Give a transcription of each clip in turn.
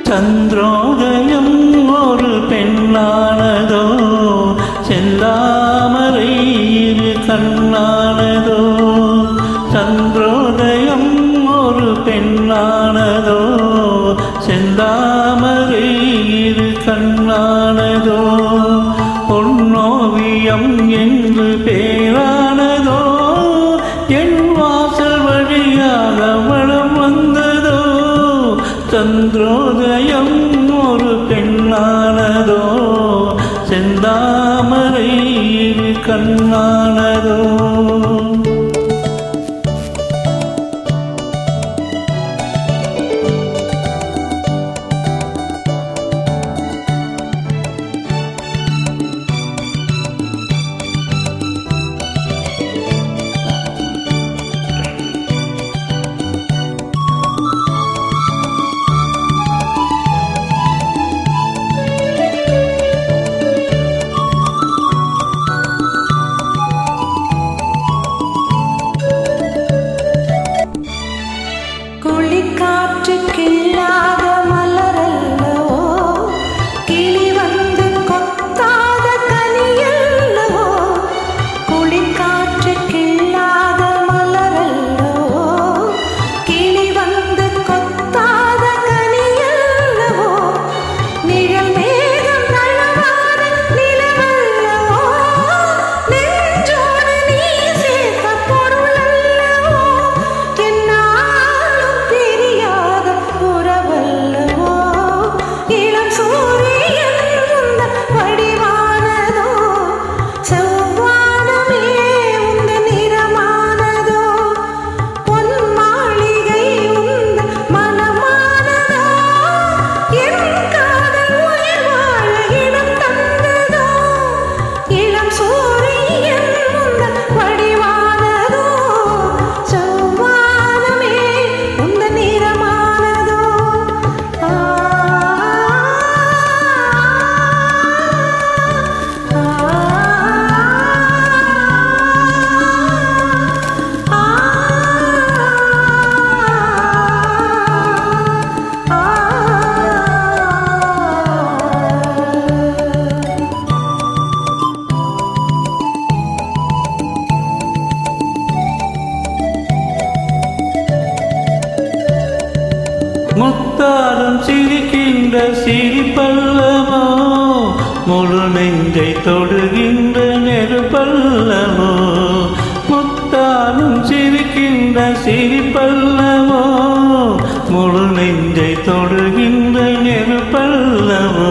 சந்திரோதயம் ஒரு பெண்ணானதோ, செந்தாமரை இரு கண்ணானதோ. சந்திரோதயம் ஒரு பெண்ணானதோ, செந்தாமரை இரு கண்ணானதோ. பொன்னோவியம் என்று பேரானதோ, என் வாசல் வழியாக வளம் வந்ததோ. சந்திரோதயம் ஒரு பெண்ணானதோ, செந்தாமரை இரு கண்ணானதோ. காற்றுக்கில்லாத மலரல்லவோ, கிளி வந்து கொத்தாத கனியல்லவோ. குளிர்காற்றுக்கில்லாத மலரல்லவோ, கிளி வந்து கொத்தாத கனியல்லவோ. நிழல் மேகம் நழுவாத நிலவல்லவோ, நெஞ்சோடு நீ சேர்த்த பொருள் அல்லவோ. முத்தாரம் சிரிக்கின்ற சிரிப்பல்லவோ, முழு நெஞ்சை தொடுகின்ற நெருப்பல்லவோ. முத்தாரம் சிரிக்கின்ற சிரிப்பல்லவோ, முழு நெஞ்சை தொடுகின்ற நெருப்பல்லவோ.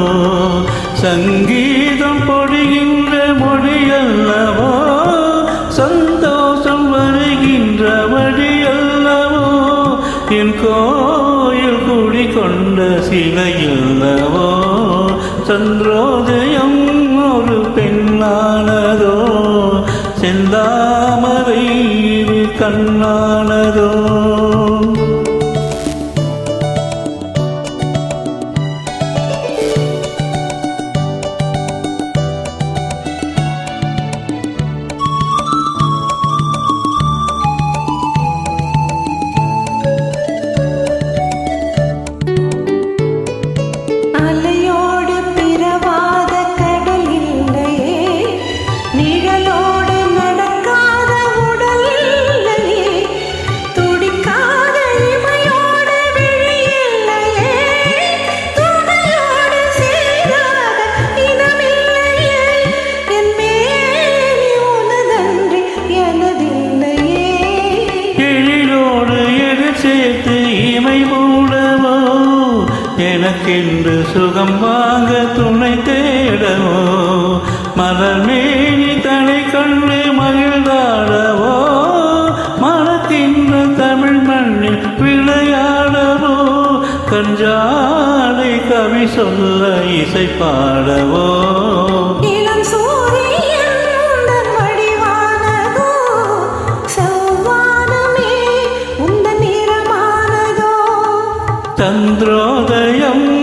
சங்கீதம் பொழிகின்ற மொழியல்லவோ, சந்தோஷம் வருகின்ற வழியல்லவோ. என் கோயில் குடிகொண்ட சிலையல்லவோ. சந்திரோதயம் ஒரு பெண்ணானதோ, செந்தாமரை இரு கண்ணானதோ. எனக்கென்று சுகம் வாங்க துணை தேடவோ, மலர் மேனி தலை கண்டு மகிழ்ந்தாடவோ. மனத்தின்ற தமிழ் மண்ணில் விளையாடவோ, கஞ்சாலை கவி சொல்ல இசை பாடவோ. சந்திரோதயம்